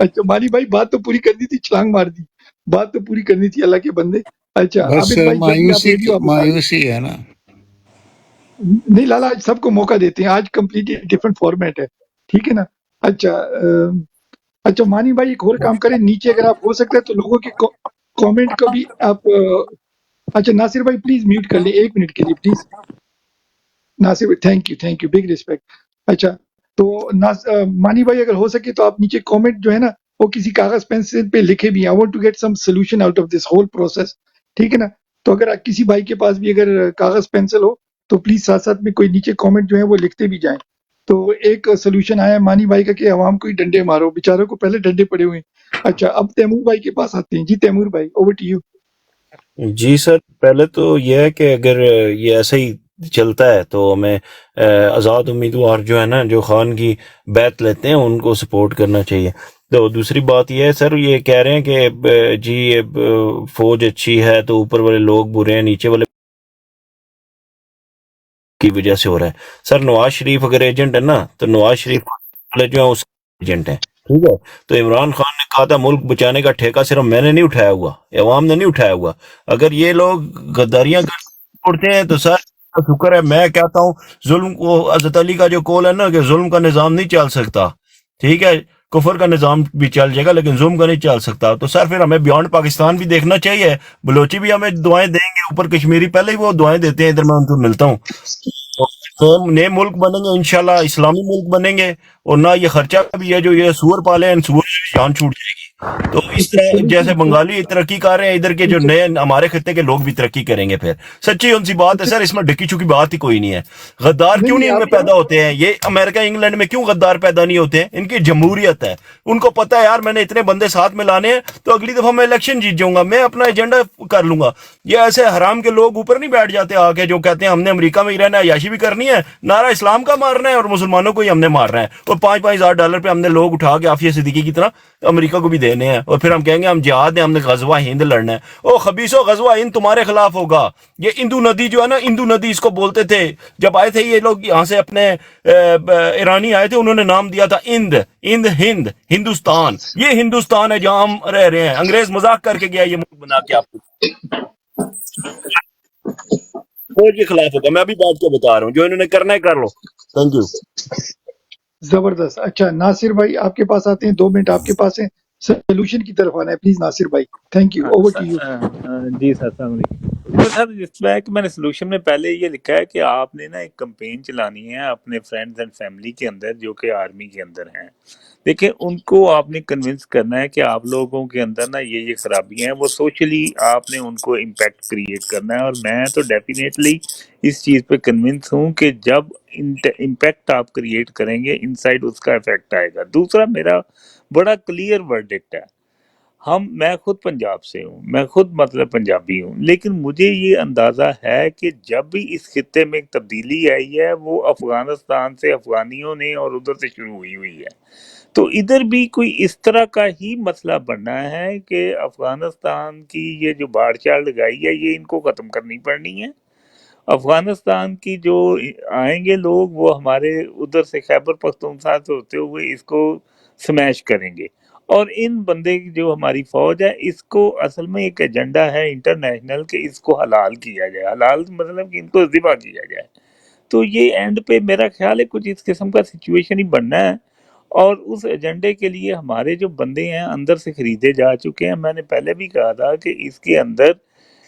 اچھا مانی بھائی بات تو پوری کرنی تھی، چھلانگ مار دی، بات تو پوری کرنی تھی اللہ کے بندے. اچھا بس عابد بھائی جب بھی آپ ریڈی ہو آپ بتا دیں. مایوسی ہے نا. نہیں لالا آج سب کو موقع دیتے ہیں، آج کمپلیٹلی ڈفرنٹ فارمیٹ ہے، ٹھیک ہے نا. اچھا اچھا مانی بھائی ایک اور کام کریں، نیچے اگر آپ ہو سکتے ہیں تو لوگوں کے کامنٹ کو بھی آپ اچھا ناصر بھائی پلیز میوٹ کر لیں 1 منٹ کے لیے پلیز. ناصر بھائی تھینک یو بگ ریسپیکٹ. اچھا تو مانی بھائی اگر ہو سکے تو آپ نیچے کامنٹ جو ہے نا وہ کسی کاغذ پینسل پہ لکھے بھی. I want to get some solution out of this whole process, ٹھیک ہے نا. تو اگر کسی بھائی کے پاس بھی اگر کاغذ پینسل ہو تو پلیز ساتھ ساتھ میں کوئی نیچے کامنٹ جو ہے وہ لکھتے بھی جائیں. تو ایک سولوشن آیا مانی بھائی کا کہ عوام کو ہی ڈنڈے مارو، بیچاروں کو پہلے ڈنڈے پڑے ہوئے ہیں. اچھا اب تیمور بھائی کے پاس آتے ہیں. جی تیمور بھائی اوور ٹو یو. جی سر، پہلے تو یہ ہے کہ اگر یہ ایسا ہی چلتا ہے تو ہمیں آزاد امیدوار جو ہے نا جو خان کی بیعت لیتے ہیں ان کو سپورٹ کرنا چاہیے. تو دوسری بات یہ ہے سر، یہ کہہ رہے ہیں کہ جی یہ فوج اچھی ہے تو اوپر والے لوگ برے ہیں، نیچے والے کی وجہ سے ہو رہا ہے. سر نواز شریف اگر ایجنٹ ہے نا تو نواز شریف والے جو ہیں اس ایجنٹ ہیں، ٹھیک ہے. تو عمران خان نے کہا تھا ملک بچانے کا ٹھیکہ صرف میں نے نہیں اٹھایا ہوا، عوام نے نہیں اٹھایا ہوا. اگر یہ لوگ غداریاں کرتے ہیں تو سر شکر ہے. میں کہتا ہوں ظلم کو، حضرت علی کا جو قول ہے نا کہ ظلم کا نظام نہیں چل سکتا، ٹھیک ہے. کفر کا نظام بھی چل جائے گا لیکن ظلم کا نہیں چل سکتا. تو سر پھر ہمیں بیونڈ پاکستان بھی دیکھنا چاہیے. بلوچی بھی ہمیں دعائیں دیں گے، اوپر کشمیری پہلے ہی وہ دعائیں دیتے ہیں، ادھر میں ان کو ملتا ہوں. تو نئے ملک بنیں گے انشاءاللہ، اسلامی ملک بنیں گے. اور نہ یہ خرچہ بھی ہے جو یہ سور پالے ہیں، سور سے جان چھوٹ جائے گی. تو اس طرح جیسے بنگالی ترقی کر رہے ہیں، ادھر کے جو نئے ہمارے خطے کے لوگ بھی ترقی کریں گے. پھر سچی ان سی بات ہے سر، اس میں ڈکی چکی بات ہی کوئی نہیں ہے. غدار کیوں نہیں ان میں پیدا ہوتے ہیں؟ یہ امریکہ انگلینڈ میں کیوں غدار پیدا نہیں ہوتے ہیں؟ ان کی جمہوریت ہے، ان کو پتہ ہے یار میں نے اتنے بندے ساتھ میں لانے ہیں تو اگلی دفعہ میں الیکشن جیت جاؤں گا، میں اپنا ایجنڈا کر لوں گا. یہ ایسے حرام کے لوگ اوپر نہیں بیٹھ جاتے آ کے جو کہتے ہیں ہم نے امریکہ میں ہی رہنا ہے، عیاشی بھی کرنی ہے، نعرہ اسلام کا مارنا ہے اور مسلمانوں کو ہی ہم نے مارنا ہے. اور $5,000 پہ ہم نے لوگ اٹھا کے عافیہ صدیقی کی طرح امریکہ کو بھی دینے ہیں. اور پھر ہم کہیں گے ہم جہاد ہیں، ہم نے غزوہ ہند لڑنا ہے. او خبیثو غزوہ ہند تمہارے خلاف ہوگا. یہ اندو ندی جو ہے نا، اندو ندی اس کو بولتے تھے. جب آئے تھے یہ لوگ یہاں سے اپنے ایرانی آئے تھے، انہوں نے نام دیا تھا ہند، ہندوستان. یہ ہندوستان ہے جہاں ہم رہ رہے ہیں. انگریز مذاق کر کے گیا یہ ملک بنا کے آپ کو فوج کے خلاف ہوگا. میں ابھی بات کو بتا رہا ہوں، جو انہوں نے کرنا ہے کر لو. Thank you. زبردست. اچھا ناصر بھائی آپ کے پاس آتے ہیں، 2 منٹ آپ کے پاس ہیں، سولوشن کی طرف آنا ہے پلیز ناصر بھائی. Thank you over to you. جی سر السلام علیکم. تو سر اس میں کہ میں نے سولوشن میں پہلے یہ لکھا ہے کہ آپ نے نا ایک کمپین چلانی ہے اپنے فرینڈز اینڈ فیملی کے اندر جو کہ آرمی کے اندر ہیں. دیکھیں ان کو آپ نے کنونس کرنا ہے کہ آپ لوگوں کے اندر نا یہ خرابیاں ہیں، وہ سوشلی آپ نے ان کو امپیکٹ کریٹ کرنا ہے. اور میں تو ڈیفینیٹلی اس چیز پہ کنونس ہوں کہ جب امپیکٹ آپ کریٹ کریں گے انسائڈ اس کا افیکٹ آئے گا. دوسرا میرا بڑا کلیئر ورڈکٹ ہے، میں خود پنجاب سے ہوں، میں خود مطلب پنجابی ہوں، لیکن مجھے یہ اندازہ ہے کہ جب بھی اس خطے میں ایک تبدیلی آئی ہے وہ افغانستان سے افغانیوں نے اور ادھر سے شروع ہوئی ہے. تو ادھر بھی کوئی اس طرح کا ہی مسئلہ بننا ہے کہ افغانستان کی یہ جو باڑ چاڑ لگائی ہے یہ ان کو ختم کرنی پڑنی ہے. افغانستان کی جو آئیں گے لوگ وہ ہمارے ادھر سے خیبر پختونخوا سے ہوتے ہوئے اس کو سمیش کریں گے. اور ان بندے کی جو ہماری فوج ہے اس کو اصل میں ایک ایجنڈا ہے انٹرنیشنل کہ اس کو حلال کیا جائے. حلال مطلب کہ ان کو ذبح کیا جائے. تو یہ اینڈ پہ میرا خیال ہے کچھ اس قسم کا سچویشن ہی بننا ہے. اور اس ایجنڈے کے لیے ہمارے جو بندے ہیں اندر سے خریدے جا چکے ہیں. میں نے پہلے بھی کہا تھا کہ اس کے اندر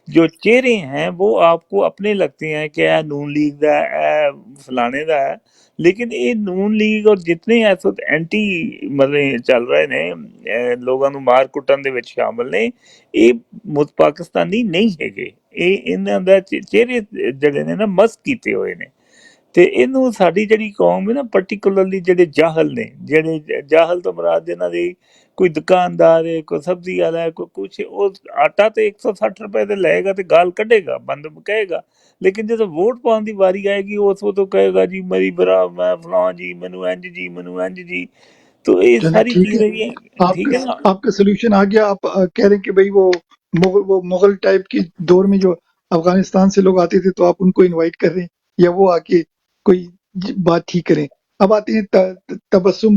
جو چہرے ہیں وہ آپ کو اپنے لگتے ہیں کہ اے نون لیگ دا اے فلانے دا ہے، لیکن یہ نون لیگ اور جتنے ایسے اینٹی مطلب چل رہے نے لوگوں نو مار کٹن دے وچ شامل نے، یہ پاکستانی نہیں ہے گے. ان اندر چہرے جڑے نے نا مست کیتے ہوئے نے. تے اینوں ساڈی جڑی قوم ہے نا پرٹیکولرلی جڑے جاہل نے، جڑے جاہل تو مراد جنہاں دی کوئی دکاندار ہے، کوئی سبزی والا ہے، کوئی کچھ، وہ آٹا تے 160 روپے تے لے گا تے گال کڈے گا، بند کہے گا. لیکن جب ووٹ پاؤن دی واری آئے گی اس وقت کہے گا جی میری برا میں فلاں جی مینوں انج جی. تو یہ چلیں ساری ٹھیک ہے، چیزیں یہ ٹھیک ہے نا. آپ کا سولوشن آ گیا. آپ کہہ رہے ہیں کہ بھئی وہ مغل ٹائپ کے دور میں جو افغانستان سے لوگ آتے تھے تو آپ ان کو انوائٹ کر رہے ہیں یا وہ آ کے کوئی بات ٹھیک کریں. اب آتے ہیں تبسم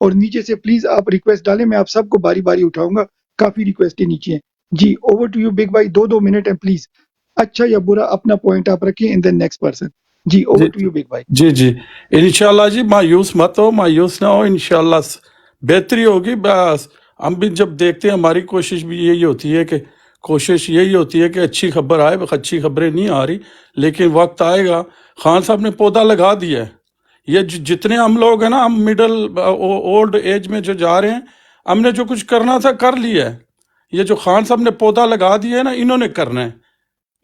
گا اور نیچے سے پلیز آپ ریکویسٹ ڈالیں, میں آپ سب کو باری باری اٹھاؤں گا, کافی ریکویسٹیں نیچے ہیں. جی اوور ٹو یو بگ بھائی, 2 منٹ ہیں پلیز, اچھا یا برا اپنا پوائنٹ آپ رکھیں اینڈ دین نیکسٹ پرسن. جی جی اوور ٹو یو بگ بھائی. جی جی انشاءاللہ جی مایوس مت ہو, مایوس نہ ہو, انشاءاللہ بہتری ہوگی. بس ہم بھی جب دیکھتے ہیں ہماری کوشش بھی یہی ہوتی ہے کہ اچھی خبر آئے. اچھی خبریں نہیں آ رہی لیکن وقت آئے گا. خان صاحب نے پودا لگا دیا ہے. یہ جتنے ہم لوگ ہیں نا, ہم مڈل اولڈ ایج میں جو جا رہے ہیں, ہم نے جو کچھ کرنا تھا کر لیا ہے. یہ جو خان صاحب نے پودا لگا دیا ہے نا, انہوں نے کرنا ہے,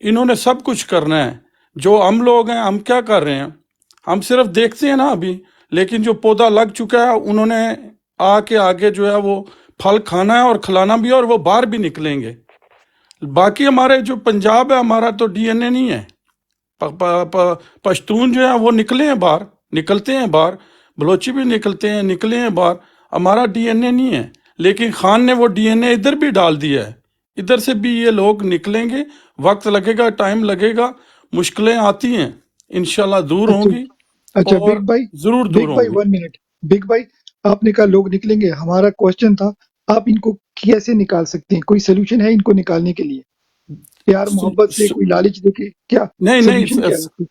انہوں نے سب کچھ کرنا ہے. جو ہم لوگ ہیں ہم کیا کر رہے ہیں, ہم صرف دیکھتے ہیں نا ابھی, لیکن جو پودا لگ چکا ہے انہوں نے آ کے آگے جو ہے وہ پھل کھانا ہے اور کھلانا بھی ہے, اور وہ باہر بھی نکلیں گے. باقی ہمارے جو پنجاب ہے, ہمارا تو ڈی این اے نہیں ہے. پشتون جو ہے وہ نکلتے ہیں باہر, بلوچی بھی نکلے ہیں باہر. ہمارا ڈی این اے نہیں ہے, لیکن خان نے وہ ڈی این اے ادھر بھی ڈال دیا ہے. ادھر سے بھی یہ لوگ نکلیں گے, وقت لگے گا, ٹائم لگے گا, مشکلیں آتی ہیں, انشاءاللہ دور ہوں گی, اچھا اور ضرور دور ہوں گی. 1 منٹ. بگ بھائی آپ نے کہا لوگ نکلیں گے, ہمارا کوشچن تھا آپ ان کو کیسے نکال سکتے ہیں, کوئی سلوشن ہے ان کو نکالنے کے لیے؟ پیار محبت سے, کوئی لالچ دے کے, کیا سلوشن کیا ہے؟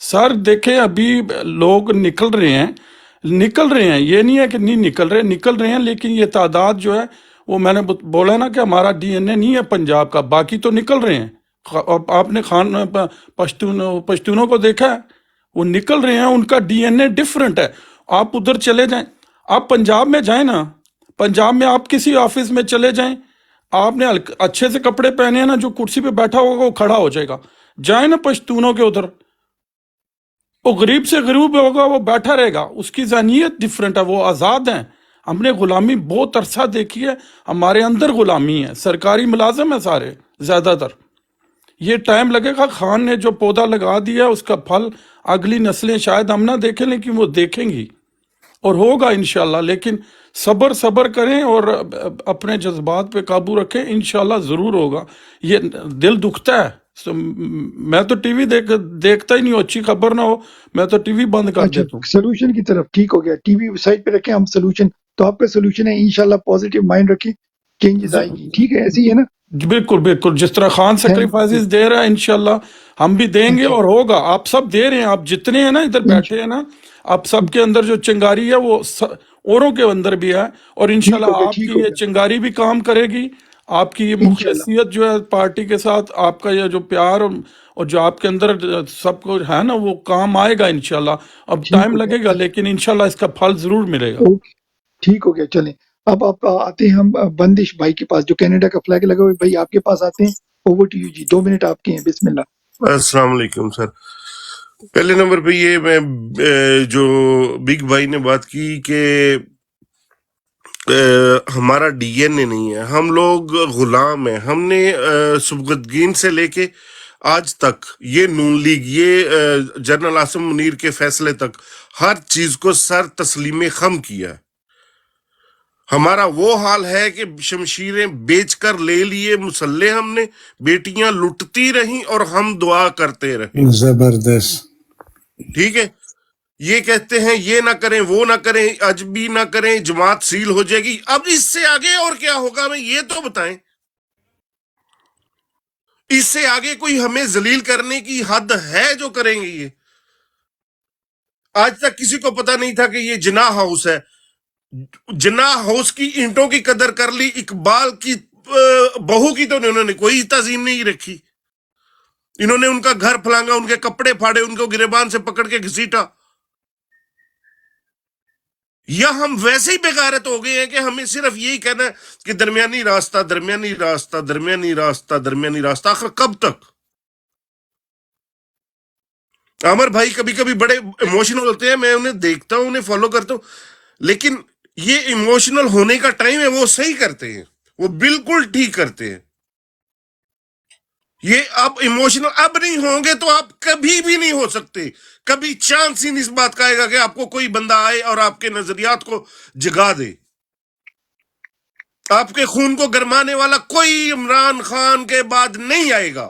سر دیکھیں ابھی لوگ نکل رہے ہیں, یہ نہیں ہے کہ نہیں نکل رہے ہیں, لیکن یہ تعداد جو ہے وہ میں نے بولا نا کہ ہمارا ڈی این اے نہیں ہے پنجاب کا, باقی تو نکل رہے ہیں. آپ نے پشتونوں کو دیکھا ہے, وہ نکل رہے ہیں, ان کا ڈی این اے ڈفرنٹ ہے. آپ ادھر چلے جائیں, آپ پنجاب میں جائیں نا, پنجاب میں آپ کسی آفس میں چلے جائیں, آپ نے اچھے سے کپڑے پہنے ہیں نا, جو کرسی پہ بیٹھا ہوگا وہ کھڑا ہو جائے گا. جائیں نا پشتونوں کے ادھر, وہ غریب سے غریب ہوگا, وہ بیٹھا رہے گا, اس کی ذہنیت ڈفرنٹ ہے, وہ آزاد ہیں. ہم نے غلامی بہت عرصہ دیکھی ہے, ہمارے اندر غلامی ہے, سرکاری ملازم ہیں سارے زیادہ تر. یہ ٹائم لگے گا. خان نے جو پودا لگا دیا اس کا پھل اگلی نسلیں شاید ہم نہ دیکھیں, لیکن وہ دیکھیں گی, اور ہوگا انشاءاللہ. لیکن صبر کریں اور اپنے جذبات پہ قابو رکھیں, انشاءاللہ ضرور ہوگا. یہ دل دکھتا ہے, میں تو ٹی وی دیکھتا ہی نہیں ہوں, اچھی خبر نہ ہو میں تو ٹی وی بند کر اچھا دیتا ہوں. سلوشن کی طرف, ٹھیک ہو گیا, ٹی وی سائڈ پہ رکھیں, ہم سلوشن, تو آپ کا سلوشن ہے انشاءاللہ پازیٹیو مائنڈ رکھیں, چینجز آئے گی, ٹھیک ہے, ایسے ہی ہے نا؟ بالکل جس طرح خان سیکریفائسز دے رہا ہے انشاءاللہ ہم بھی دیں گے, اور ہوگا. آپ سب دے رہے ہیں, آپ جتنے ہیں نا ادھر بیٹھے ہیں نا, آپ سب کے اندر جو چنگاری ہے وہ اوروں کے اندر بھی ہے, اور انشاءاللہ آپ کی یہ چنگاری بھی کام کرے گی. آپ کی یہ مخلصیت جو ہے پارٹی کے ساتھ, آپ کا یہ جو پیار اور جو آپ کے اندر سب کو ہے نا, وہ کام آئے گا انشاءاللہ. اب ٹائم لگے گا لیکن انشاءاللہ اس کا پھل ضرور ملے گا. ٹھیک ہو گیا, چلیں اب آپ آتے ہیں ہم بندش بھائی کے پاس جو کینیڈا کا فلیگ لگا ہوئے, بھائی آپ کے پاس آتے ہیں. اوور ٹو یو جی, 2 منٹ آپ کے ہیں, بسم اللہ. السلام علیکم سر. پہلے نمبر پہ یہ میں جو بگ بھائی نے بات کی کہ ہمارا ڈی این اے نہیں ہے, ہم لوگ غلام ہیں. ہم نے سبکتگین سے لے کے آج تک یہ نون لیگ, یہ جنرل عاصم منیر کے فیصلے تک ہر چیز کو سر تسلیم خم کیا. ہمارا وہ حال ہے کہ شمشیریں بیچ کر لے لیے مسلح ہم نے, بیٹیاں لٹتی رہیں اور ہم دعا کرتے رہے. زبردست. ٹھیک ہے, یہ کہتے ہیں یہ نہ کریں, وہ نہ کریں, اجبی نہ کریں, جماعت سیل ہو جائے گی. اب اس سے آگے اور کیا ہوگا, ہمیں یہ تو بتائیں. اس سے آگے کوئی ہمیں ذلیل کرنے کی حد ہے جو کریں گے یہ؟ آج تک کسی کو پتا نہیں تھا کہ یہ جناح ہاؤس ہے. جناح ہاؤس کی اینٹوں کی قدر کر لی, اقبال کی بہو کی تو انہوں نے کوئی تعظیم نہیں رکھی. انہوں نے ان کا گھر پھلانگا, ان کے کپڑے پھاڑے, ان کو گریبان سے پکڑ کے گھسیٹا. یا ہم ویسے ہی بغیرت ہو گئے ہیں کہ ہمیں صرف یہی کہنا ہے کہ درمیانی راستہ, درمیانی راستہ, درمیانی راستہ, درمیانی راستہ. آخر کب تک؟ عامر بھائی کبھی کبھی بڑے ایموشنل ہوتے ہیں, میں انہیں دیکھتا ہوں, انہیں فالو کرتا ہوں, لیکن یہ ایموشنل ہونے کا ٹائم ہے, وہ صحیح کرتے ہیں, وہ بالکل ٹھیک کرتے ہیں. یہ اب ایموشنل اب نہیں ہوں گے تو آپ کبھی بھی نہیں ہو سکتے. کبھی چانس ہی نہیں اس بات کا آئے گا کہ آپ کو کوئی بندہ آئے اور آپ کے نظریات کو جگا دے. آپ کے خون کو گرمانے والا کوئی عمران خان کے بعد نہیں آئے گا.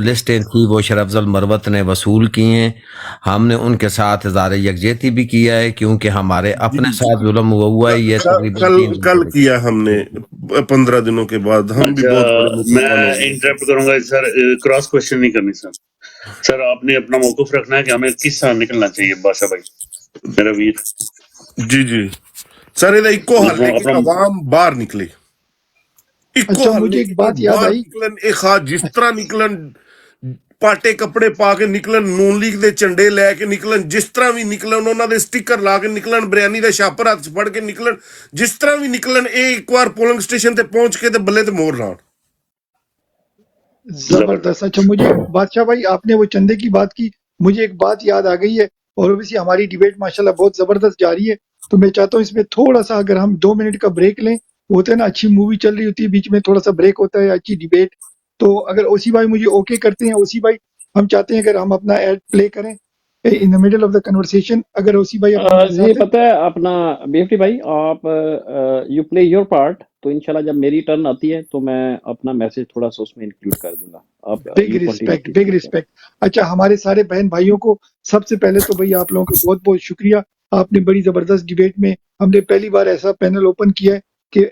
لسٹیں تھی وہ شرف افضل مروت نے وصول کی ہیں. ہم نے ان کے ساتھ اظہار یکجہتی بھی کیا ہے کیونکہ ہمارے اپنے ساتھ ظلم ہوا ہے. یہ تقریباً 3 دن کل سے کیا ہم نے 15 دنوں کے بعد. ہم بھی بہت بڑے اچھا مسلمان میں ہو گئے. انٹرپٹ کروں گا سر، کراس کوشچن نہیں کرنی سر. سر آپ نے اپنا موقف رکھنا ہے کہ ہمیں کس طرح نکلنا چاہیے بادشاہ بھائی میرا ویر. جی سر یہ ایکو حل ہے کہ اپنا عوام باہر نکلے. ایکو اچھا حل مجھے ہے ایک کہ بات یاد باہر آئی. نکلن. ایک خاص جس طرح نکلن پاٹے کپڑے پا کے نکلن، نون لیگ دے جھنڈے لے کے نکلن، جس طرح بھی نکلن انہوں دے سٹیکر لا کے نکلن، بریانی دے شاپر ہاتھ پڑ کے نکلن، جس طرح بھی نکلن ایک بار پولنگ سٹیشن تے پہنچ کے تے بلے تے مور لان. زبردست. اچھا مجھے بادشاہ بھائی آپ نے وہ چندے کی بات کی، مجھے ایک بات یاد آ گئی ہے، اور اوبیسلی ہماری ڈیبیٹ ماشاءاللہ بہت زبردست جاری ہے، تو میں چاہتا ہوں اس میں تھوڑا سا اگر ہم 2 منٹ کا بریک لیں. ہوتا ہے نا اچھی مووی چل رہی ہوتی ہے، بیچ میں تھوڑا سا بریک ہوتا ہے، اچھی ڈیبیٹ. تو اگر اوسی بھائی مجھے اوکے کرتے ہیں، اوسی بھائی ہم چاہتے ہیں اگر ہم اپنا ایڈ پلے کریں in the middle of the conversation, اگر اوسی بھائی اپنا جی انتظار پتہ ہے اپنا بی ایف ٹی بھائی، آپ یو پلے یور پارٹ، تو انشاءاللہ جب میری ٹرن آتی ہے تو میں اپنا میسج تھوڑا سا اس میں انکلوڈ کر دوں گا. آپ big you continue respect, please big take care. Respect. اچھا ہمارے سارے بہن بھائیوں کو سب سے پہلے تو بھائی آپ لوگوں کا بہت بہت شکریہ. آپ نے بڑی زبردست ڈیبیٹ میں، ہم نے پہلی بار ایسا پینل اوپن کیا ہے کہ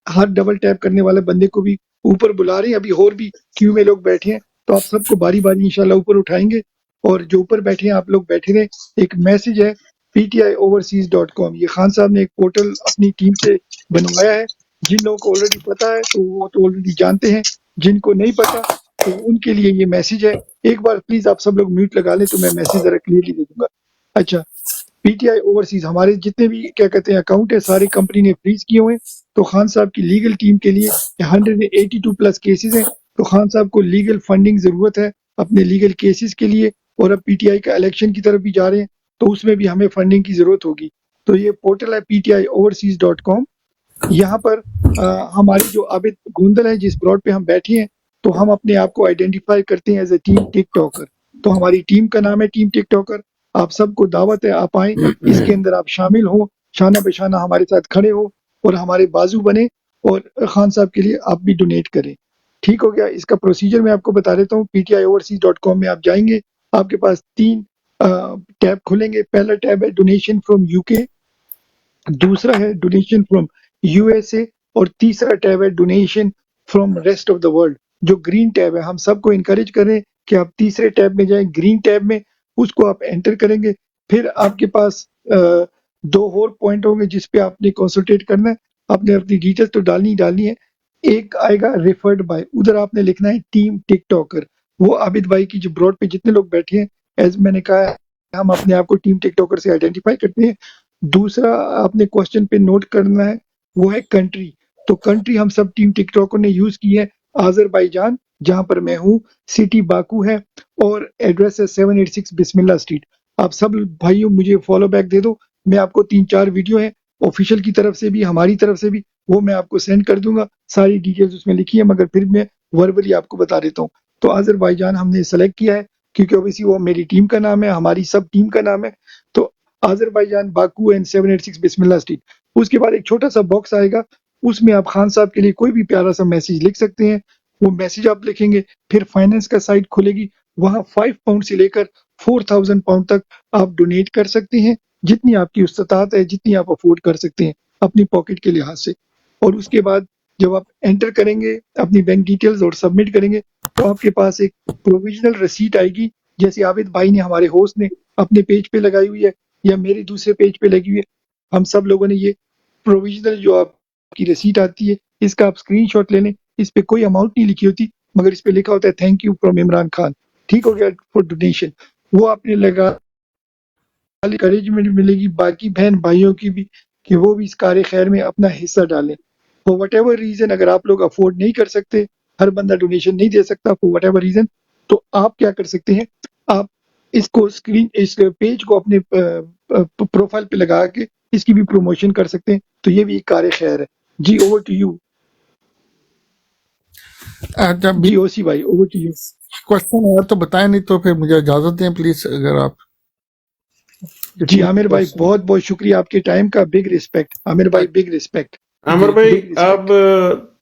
ہر ڈبل ٹیپ کرنے والے بندے کو بھی اوپر بلا رہے ہیں. ابھی اور بھی کیو میں لوگ بیٹھے ہیں، تو آپ سب کو باری باری انشاءاللہ اوپر اٹھائیں گے. اور جو اوپر بیٹھے ہیں آپ لوگ بیٹھے رہیں. ایک میسج ہے PTIoverseas.com، یہ خان صاحب نے ایک پورٹل اپنی ٹیم سے بنوایا ہے. جن لوگوں کو آلریڈی پتا ہے تو وہ تو آلریڈی جانتے ہیں، جن کو نہیں پتا تو ان کے لیے یہ میسج ہے. ایک بار پلیز آپ سب لوگ میوٹ لگا لیں تو میں میسج ذرا کلیئرلی دے دوں گا. اچھا PTI اوورسیز ہمارے جتنے بھی کیا کہتے ہیں اکاؤنٹ ہے ساری کمپنی نے فریز کیے ہوئے ہیں. تو خان صاحب کی لیگل ٹیم کے لیے 182 پلس کیسز ہیں، تو خان صاحب کو لیگل فنڈنگ ضرورت ہے اپنے لیگل کیسز کے لیے. اور اب PTI کا الیکشن کی طرف بھی جا رہے ہیں تو اس میں بھی ہمیں فنڈنگ کی ضرورت ہوگی. تو یہ پورٹل ہے PTIoverseas.com. یہاں پر ہماری جو عابد گوندل ہے جس براڈ پہ ہم بیٹھے ہیں، تو ہم اپنے آپ کو آئیڈینٹیفائی کرتے ہیں as a team TikToker. تو ہماری ٹیم کا نام ہے ٹیم ٹک ٹاکر. آپ سب کو دعوت ہے، آپ آئیں، اس کے اندر آپ شامل ہوں، شانہ بہ شانہ ہمارے ساتھ کھڑے ہو اور ہمارے بازو بنے، اور خان صاحب کے لیے آپ بھی ڈونیٹ کریں. ٹھیک ہو گیا؟ اس کا پروسیجر میں آپ کو بتا دیتا ہوں. PTIoverseas.com میں آپ جائیں گے، آپ کے پاس 3 ٹیب کھلیں گے. پہلا ٹیب ہے ڈونیشن فرام UK، دوسرا ہے ڈونیشن فرام USA، اور تیسرا ٹیب ہے donation from rest of the world. جو گرین ٹیب ہے، ہم سب کو انکریج کریں کہ آپ تیسرے ٹیب میں جائیں، گرین ٹیب میں، اس کو آپ انٹر کریں گے. پھر آپ کے پاس 2 اور پوائنٹ ہوں گے جس پہ آپ نے کنسنٹریٹ کرنا ہے. آپ نے اپنی ڈیٹیل تو ڈالنی ہے. ایک آئے گا ریفرڈ بائی، ادھر آپ نے لکھنا ہے ٹیم ٹک ٹاکر. وہ عابد بھائی کی جو براڈ پہ جتنے لوگ بیٹھے ہیں، ایز میں نے کہا ہم اپنے آپ کو ٹیم ٹک ٹاکر سے آئیڈینٹیفائی کرتے ہیں. دوسرا آپ نے کوشچن پہ نوٹ کرنا ہے وہ ہے کنٹری. تو کنٹری ہم سب ٹیم ٹک ٹاکر نے یوز کی ہے آذربائیجان، جہاں پر میں ہوں. سٹی باکو ہے اور ایڈریس ہے 786 بسم اللہ اسٹریٹ. آپ سب بھائیوں مجھے فالو بیک دے دو. میں آپ کو 3-4 ویڈیو ہیں آفیشیل کی طرف سے بھی، ہماری طرف سے بھی، وہ میں آپ کو سینڈ کر دوں گا. ساری ڈیٹیلز اس میں لکھی ہے، مگر پھر میں وربلی آپ کو بتا دیتا ہوں. تو آذربائیجان ہم نے سلیکٹ کیا ہے کیونکہ اوبیسلی وہ میری ٹیم کا نام ہے، ہماری سب ٹیم کا نام ہے. تو آذربائیجان، باکو اینڈ 786 بسم اللہ اسٹریٹ. اس کے بعد ایک چھوٹا سا باکس آئے گا، اس میں آپ خان صاحب کے لیے کوئی بھی پیارا سا میسج لکھ سکتے ہیں. وہ میسج آپ لکھیں گے، پھر فائنینس کا سائٹ کھلے گی، وہاں 5 پاؤنڈ سے لے کر 4000 پاؤنڈ تک آپ ڈونیٹ کر سکتے ہیں، جتنی آپ کی استطاعت ہے، جتنی آپ افورڈ کر سکتے ہیں اپنی پاکٹ کے لحاظ سے. اور اس کے بعد جب آپ انٹر کریں گے اپنی بینک ڈیٹیلز اور سبمٹ کریں گے تو آپ کے پاس ایک پروویژنل رسیٹ آئے گی، جیسے عابد بھائی نے ہمارے ہوسٹ نے اپنے پیج پہ لگائی ہوئی ہے یا میرے دوسرے پیج پہ لگی ہوئی ہے. ہم سب لوگوں نے یہ پروویژنل جو آپ کی رسیٹ آتی ہے، اس کا آپ اسکرین شاٹ لے لیں. اس پہ کوئی اماؤنٹ نہیں لکھی ہوتی، مگر اس پہ لکھا ہوتا ہے thank you from Imran Khan. ٹھیک ہو گیا؟ For donation. وہ آپ نے لگا انکریجمنٹ ملے گی باقی بہن بھائیوں کی بھی کہ وہ بھی اس کار خیر میں اپنا حصہ ڈالیں. فور وٹ ایور ریزن، اگر آپ لوگ افورڈ نہیں کر سکتے، ہر بندہ ڈونیشن نہیں دے سکتا فور وٹ ایور ریزن، تو آپ کیا کر سکتے ہیں، آپ اس کو اس پیج کو اپنے پروفائل پہ لگا کے اس کی بھی پروموشن کر سکتے ہیں. تو یہ بھی ایک کار خیر ہے. جی اوور ٹو یو. جب جی اوسی بھائی اوور ٹو یو. کوشچن ہے تو بتائیں، نہیں تو پھر مجھے اجازت دیں پلیز. اگر آپ جی عامر بھائی بہت بہت شکریہ آپ کے ٹائم کا. بگ ریسپیکٹ عامر بھائی، بگ ریسپیکٹ. عامر بھائی اب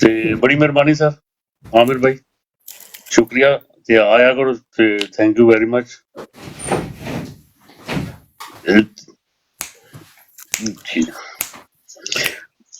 ਤੇ ਬੜੀ ਮਿਹਰਬਾਨੀ ਸਰ ਆਮਿਰ ਭਾਈ, ਸ਼ੁਕਰੀਆ ਤੇ ਆਇਆ ਕਰੋ ਤੇ ਥੈਂਕ ਯੂ ਵੈਰੀ ਮਚ।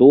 2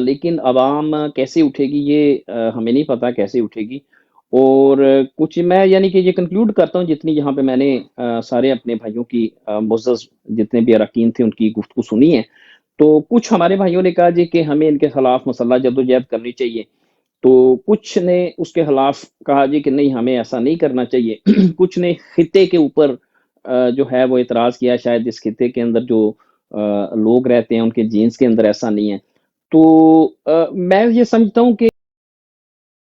لیکن عوام کیسے اٹھے گی یہ ہمیں نہیں پتا کیسے اٹھے گی. اور کچھ میں یعنی کہ یہ کنکلوڈ کرتا ہوں جتنی یہاں پہ میں نے سارے اپنے بھائیوں کی معزز جتنے بھی اراکین تھے ان کی گفتگو سنی ہے. تو کچھ ہمارے بھائیوں نے کہا جی کہ ہمیں ان کے خلاف مسلح جدوجہد کرنی چاہیے، تو کچھ نے اس کے خلاف کہا جی کہ نہیں ہمیں ایسا نہیں کرنا چاہیے. کچھ نے خطے کے اوپر جو ہے وہ اعتراض کیا، شاید اس خطے کے اندر جو لوگ رہتے ہیں ان کے جینس کے اندر ایسا نہیں ہے. تو میں یہ سمجھتا ہوں کہ